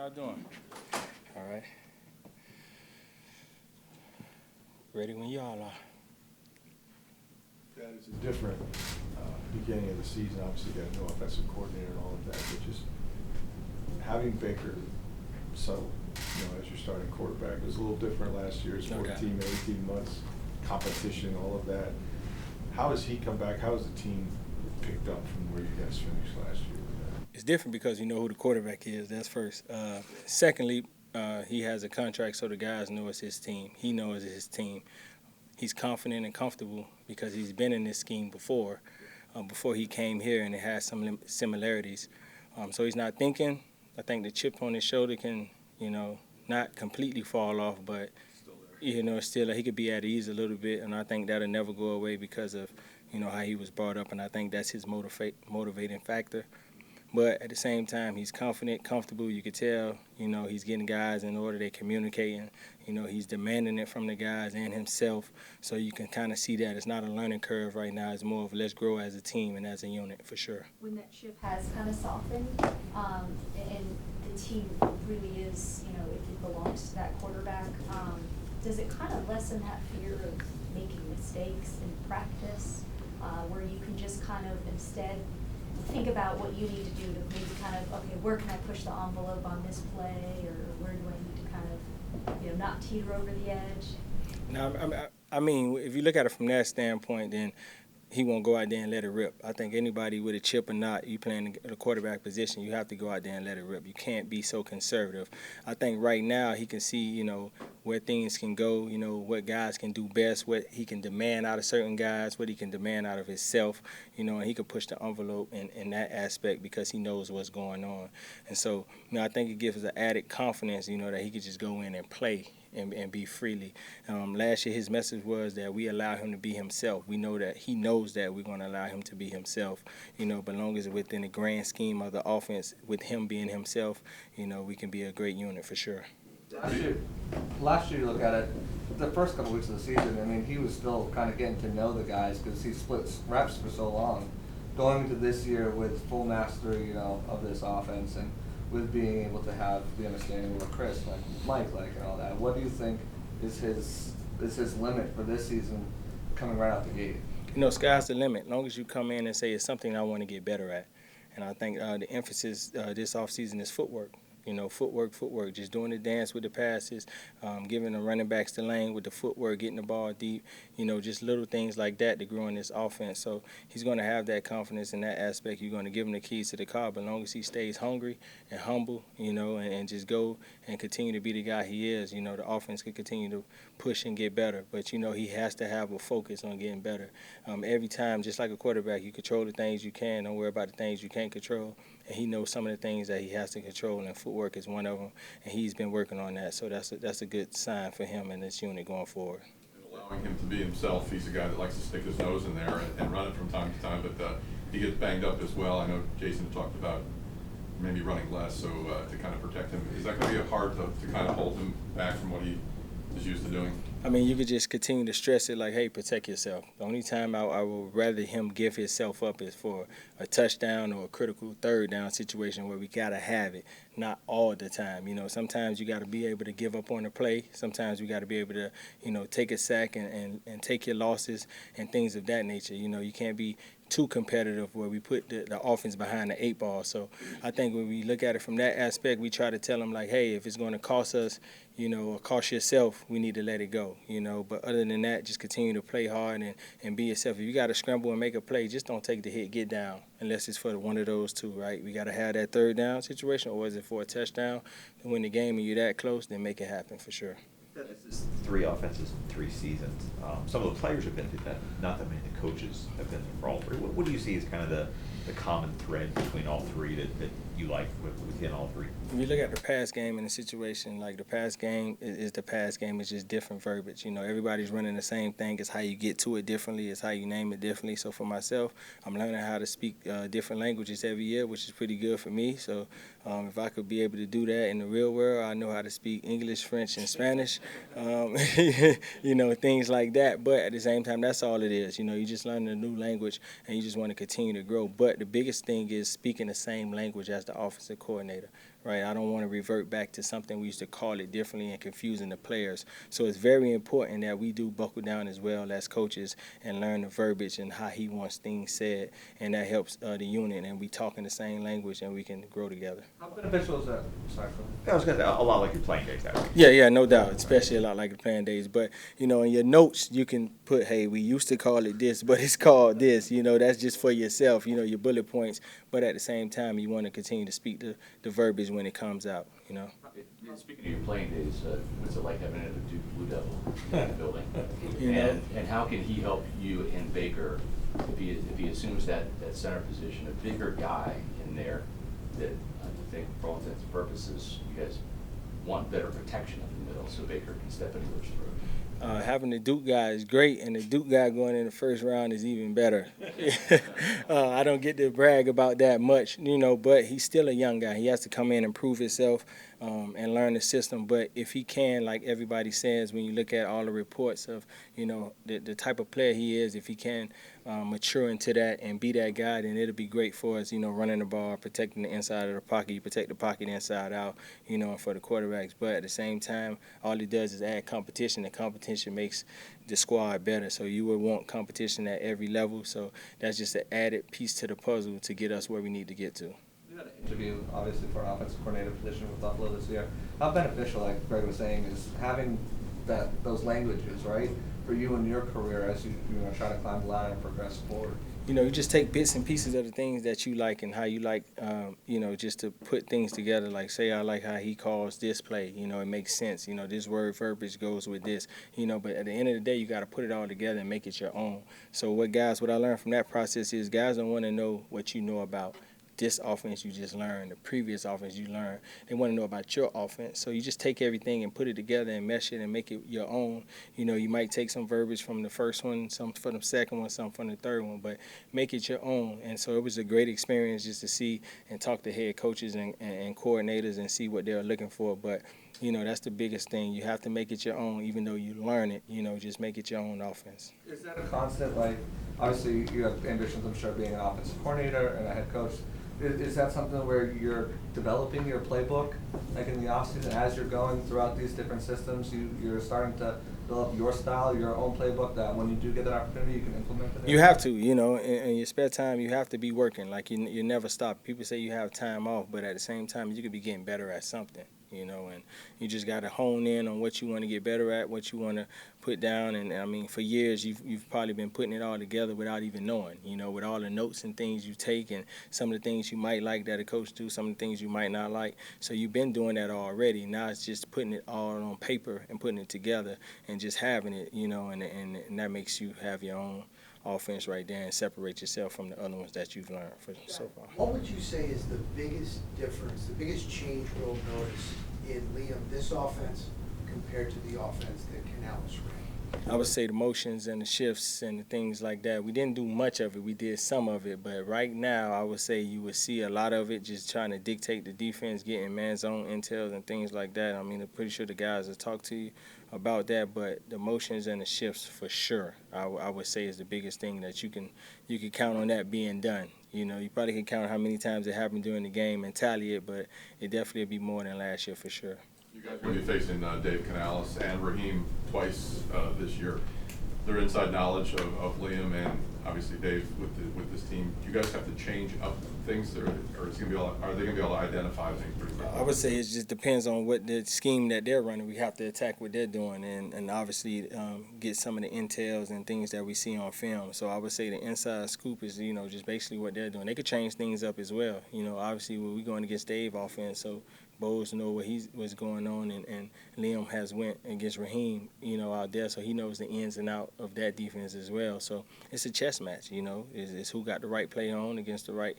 y'all doing? All right. Ready when y'all are. Yeah, it's a different beginning of the season. Obviously, you got a new offensive coordinator and all of that, but just having Baker settle, as your starting quarterback, it was a little different last year. It's 14, 18 months, competition, all of that. How has he come back? How has the team picked up from where you guys finished last year? It's different because you know who the quarterback is. That's first. Secondly, he has a contract, so the guys know it's his team. He knows it's his team. He's confident and comfortable because he's been in this scheme before he came here, and it has some similarities. So he's not thinking. I think the chip on his shoulder can, not completely fall off, but, still he could be at ease a little bit, and I think that'll never go away because of, how he was brought up, and I think that's his motivating factor. But at the same time, he's confident, comfortable. You could tell, he's getting guys in order. They're communicating. He's demanding it from the guys and himself. So you can kind of see that it's not a learning curve right now. It's more of let's grow as a team and as a unit for sure. When that ship has kind of softened and the team really is, it belongs to that quarterback, does it kind of lessen that fear of making mistakes in practice where you can just kind of instead think about what you need to do to maybe kind of, okay, where can I push the envelope on this play, or where do I need to kind of, not teeter over the edge? Now, I mean, if you look at it from that standpoint, then he won't go out there and let it rip. I think anybody with a chip or not, you playing the quarterback position, you have to go out there and let it rip. You can't be so conservative. I think right now he can see, where things can go, what guys can do best, what he can demand out of certain guys, what he can demand out of himself, and he can push the envelope in that aspect because he knows what's going on. And so, I think it gives us an added confidence, that he could just go in and play and be freely. Last year his message was that we allow him to be himself. We know that he knows that we're going to allow him to be himself, but long as within the grand scheme of the offense, with him being himself, we can be a great unit for sure. Last year you look at it, the first couple weeks of the season, I mean, he was still kind of getting to know the guys because he split reps for so long. Going into this year with full mastery, of this offense and with being able to have the understanding with Chris, Mike, and all that, what do you think is his limit for this season coming right out the gate? Sky's the limit. As long as you come in and say it's something I want to get better at. And I think the emphasis this offseason is footwork. Footwork, just doing the dance with the passes, giving the running backs the lane with the footwork, getting the ball deep, just little things like that to grow in this offense. So he's going to have that confidence in that aspect. You're going to give him the keys to the car, but as long as he stays hungry and humble, and just go and continue to be the guy he is, the offense can continue to push and get better. But, he has to have a focus on getting better. Every time, just like a quarterback, you control the things you can, don't worry about the things you can't control. And he knows some of the things that he has to control, and footwork is one of them. And he's been working on that, so that's a good sign for him and this unit going forward. And allowing him to be himself, he's a guy that likes to stick his nose in there and run it from time to time, but he gets banged up as well. I know Jason talked about maybe running less, so to kind of protect him. Is that going to be hard to kind of hold him back from what he is used to doing? I mean, you could just continue to stress it like, hey, protect yourself. The only time I would rather him give himself up is for a touchdown or a critical third down situation where we got to have it, not all the time. Sometimes you got to be able to give up on the play. Sometimes you got to be able to, take a sack and take your losses and things of that nature. You can't be too competitive where we put the offense behind the 8 ball. So I think when we look at it from that aspect, we try to tell them like, hey, if it's going to cost us, or cost yourself, we need to let it go, But other than that, just continue to play hard and be yourself. If you got to scramble and make a play, just don't take the hit, get down, unless it's for one of those two, right? We got to have that third down situation, or is it for a touchdown to win the game and you're that close, then make it happen for sure. This is 3 offenses in 3 seasons. Some of the players have been through that. Not that many of the coaches have been through for all 3. What do you see as kind of the common thread between all 3 that you like within all 3? If you look at the pass game in a situation, like the pass game is the pass game. It's just different verbiage. Everybody's running the same thing. It's how you get to it differently. It's how you name it differently. So for myself, I'm learning how to speak different languages every year, which is pretty good for me. So if I could be able to do that in the real world, I know how to speak English, French, and Spanish, things like that. But at the same time, that's all it is. You just learn a new language, and you just want to continue to grow. But the biggest thing is speaking the same language as the offensive coordinator, right? I don't want to revert back to something we used to call it differently and confusing the players. So it's very important that we do buckle down as well as coaches and learn the verbiage and how he wants things said, and that helps the unit, and we talk in the same language and we can grow together. How beneficial is that? Sorry, Phil. I was gonna say, a lot like your playing days, actually. Yeah, no doubt, especially a lot like the playing days. But, in your notes, you can put, hey, we used to call it this, but it's called this. That's just for yourself, your bullet points. But at the same time, you want to continue to speak the verbiage when it comes out, Speaking of your playing days, what's it like having a Duke Blue Devil in the building? And how can he help you and Baker if he assumes that center position, a bigger guy in there that I think for all intents and purposes you guys want better protection up the middle so Baker can step into those throws? Having the Duke guy is great, and the Duke guy going in the first round is even better. I don't get to brag about that much, but he's still a young guy. He has to come in and prove himself and learn the system. But if he can, like everybody says, when you look at all the reports of, the type of player he is, if he can mature into that and be that guy, then it'll be great for us, running the ball, protecting the inside of the pocket. You protect the pocket inside out, and for the quarterbacks. But at the same time, all he does is add competition, and competition makes the squad better. So you would want competition at every level. So that's just an added piece to the puzzle to get us where we need to get to. You had an interview, obviously, for an offensive coordinator position with Buffalo this year. How beneficial, like Greg was saying, is having those languages, right, for you in your career as you try to climb the ladder and progress forward? You just take bits and pieces of the things that you like and how you like, just to put things together. Like, say I like how he calls this play. It makes sense. This word verbiage goes with this. But at the end of the day, you got to put it all together and make it your own. So what I learned from that process is guys don't want to know what you know about this offense you just learned, the previous offense you learned. They want to know about your offense. So you just take everything and put it together and mesh it and make it your own. You might take some verbiage from the first one, some from the second one, some from the third one, but make it your own. And so it was a great experience just to see and talk to head coaches and coordinators and see what they're looking for. But that's the biggest thing. You have to make it your own, even though you learn it. Just make it your own offense. Is that a constant, obviously you have ambitions, I'm sure, being an offensive coordinator and a head coach. Is that something where you're developing your playbook, like in the offseason, as you're going throughout these different systems, you're starting to develop your style, your own playbook, that when you do get that opportunity, you can implement it? You have to, in your spare time, you have to be working. Like, you never stop. People say you have time off, but at the same time, you could be getting better at something. And you just got to hone in on what you want to get better at, what you want to put down. And, for years, you've probably been putting it all together without even knowing, with all the notes and things you take and some of the things you might like that a coach do, some of the things you might not like. So you've been doing that already. Now it's just putting it all on paper and putting it together and just having it, and that makes you have your own offense right there and separate yourself from the other ones that you've learned so far. What would you say is the biggest difference, the biggest change we'll notice in Liam, this offense, compared to the offense that Canales ran? I would say the motions and the shifts and the things like that. We didn't do much of it. We did some of it. But right now, I would say you would see a lot of it just trying to dictate the defense, getting man-zone intels and things like that. I'm pretty sure the guys will talk to you about that. But the motions and the shifts, for sure, I would say is the biggest thing that you can count on that being done. You probably can count how many times it happened during the game and tally it, but it definitely will be more than last year for sure. You guys are going to be facing Dave Canales and Raheem twice this year. Their inside knowledge of Liam and obviously Dave with this team. Do you guys have to change up things, or it's going to be are they going to be able to identify things pretty quickly? I would say it just depends on what the scheme that they're running. We have to attack what they're doing and obviously get some of the intels and things that we see on film. So I would say the inside scoop is, just basically what they're doing. They could change things up as well. Obviously we're going against Dave offense, so Bowles know what's going on, and Liam has went against Raheem, out there, so he knows the ins and out of that defense as well. So it's a chess match, it's who got the right play on against the right,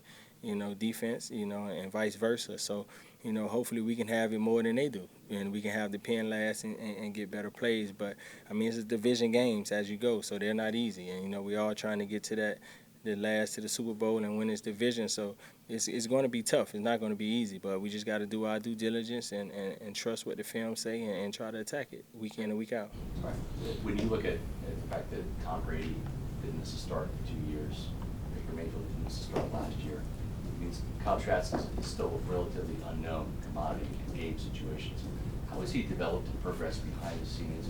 defense, and vice versa. So, hopefully we can have it more than they do, and we can have the pen last and get better plays. But, it's a division games as you go, so they're not easy. And, we all trying to get to the last to the Super Bowl and win this division. So it's going to be tough. It's not going to be easy, but we just got to do our due diligence and trust what the film say and try to attack it week in and week out. When you look at the fact that Tom Brady didn't miss a start in 2 years, Baker Mayfield didn't miss a start last year, Kyle Trask is still a relatively unknown commodity in game situations. How has he developed and progressed behind the scenes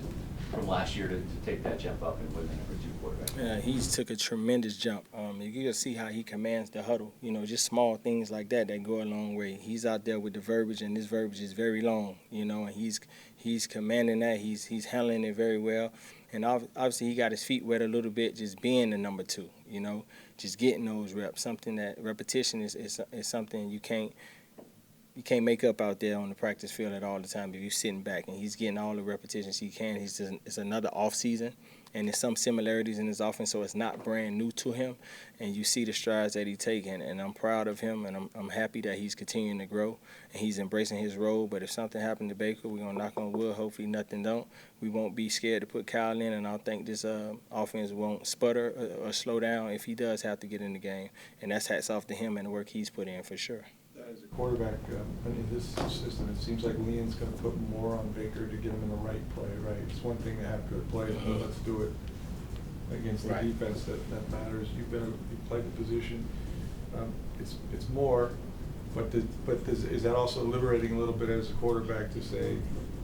from last year to take that jump up and win the number 2 quarterback? Yeah, he's took a tremendous jump. You can see how he commands the huddle. You know, just small things like that go a long way. He's out there with the verbiage, and this verbiage is very long. You know, and he's commanding that. He's handling it very well. And obviously, he got his feet wet a little bit, just being the number 2. You know, just getting those reps. Something that repetition is something you can't make up out there on the practice field at all the time if you're sitting back. And he's getting all the repetitions he can. It's another offseason, and there's some similarities in his offense, so it's not brand new to him. And you see the strides that he's taking, and I'm proud of him, and I'm happy that he's continuing to grow, and he's embracing his role. But if something happened to Baker, we're going to knock on wood. Hopefully nothing don't. We won't be scared to put Kyle in, and I think this offense won't sputter or slow down if he does have to get in the game. And that's hats off to him and the work he's put in for sure. As a quarterback, in this system, it seems like Liam's going to put more on Baker to get him in the right play, right? It's one thing to have good plays, but let's do it against the defense that matters. You played the position. It's more, but is that also liberating a little bit as a quarterback to say,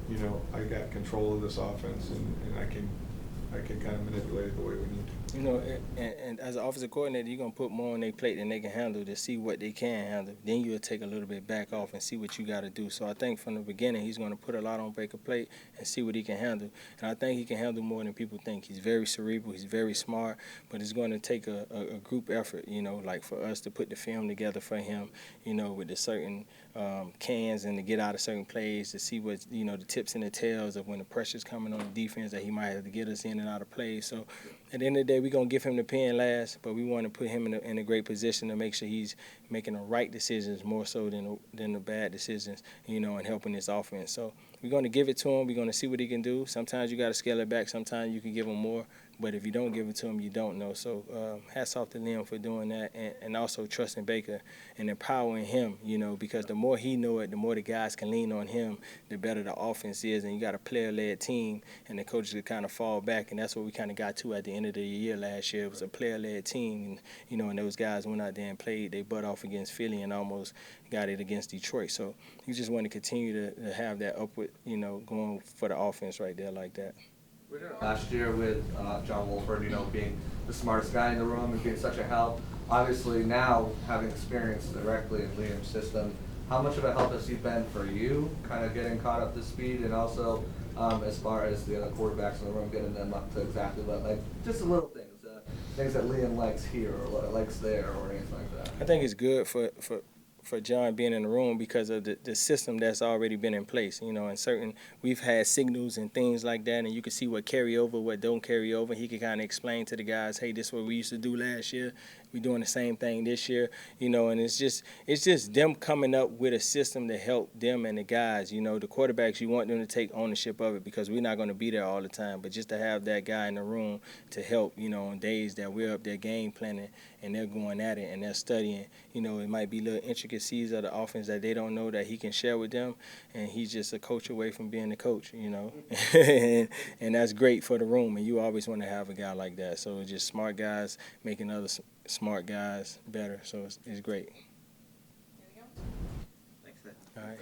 you know, I got control of this offense and I can kind of manipulate it the way we need to. You know, and as an offensive coordinator, you're going to put more on their plate than they can handle to see what they can handle. Then you'll take a little bit back off and see what you got to do. So I think from the beginning, he's going to put a lot on Baker's plate and see what he can handle. And I think he can handle more than people think. He's very cerebral. He's very smart. But it's going to take a group effort, you know, like for us to put the film together for him, you know, with the certain cans and to get out of certain plays to see what, you know, the tips and the tails of when the pressure's coming on the defense that he might have to get us in and out of plays. So at the end of the day, we're going to give him the pen last, but we want to put him in a great position to make sure he's making the right decisions more so than the bad decisions, you know, and helping this offense. So we're going to give it to him. We're going to see what he can do. Sometimes you got to scale it back. Sometimes you can give him more. But if you don't give it to him, you don't know. So hats off to Liam for doing that and also trusting Baker and empowering him, you know, because the more he know it, the more the guys can lean on him, the better the offense is. And you got a player-led team, and the coaches can kind of fall back. And that's what we kind of got to at the end of the year last year. It was a player-led team, and, you know, and those guys went out there and played their butt off against Philly and almost got it against Detroit. So you just want to continue to have that upward, you know, going for the offense right there like that. Last year with John Wolford, you know, being the smartest guy in the room and being such a help. Obviously now having experience directly in Liam's system, how much of a help has he been for you, kind of getting caught up to speed, and also as far as the other quarterbacks in the room, getting them up to exactly what, like just the little things, things that Liam likes here or likes there or anything like that? I think it's good for John being in the room because of the system that's already been in place, you know, and we've had signals and things like that, and you can see what carry over, what don't carry over. He can kind of explain to the guys, hey, this is what we used to do last year. We're doing the same thing this year, you know, and it's just them coming up with a system to help them and the guys, you know, the quarterbacks, you want them to take ownership of it because we're not going to be there all the time, but just to have that guy in the room to help, you know, on days that we're up there game planning and they're going at it and they're studying, you know, it might be little intricacies of the offense that they don't know that he can share with them, and he's just a coach away from being the coach, you know, and that's great for the room, and you always want to have a guy like that. So it's just smart guys making other smart guys better, so it's great. Thanks, Nick. All right.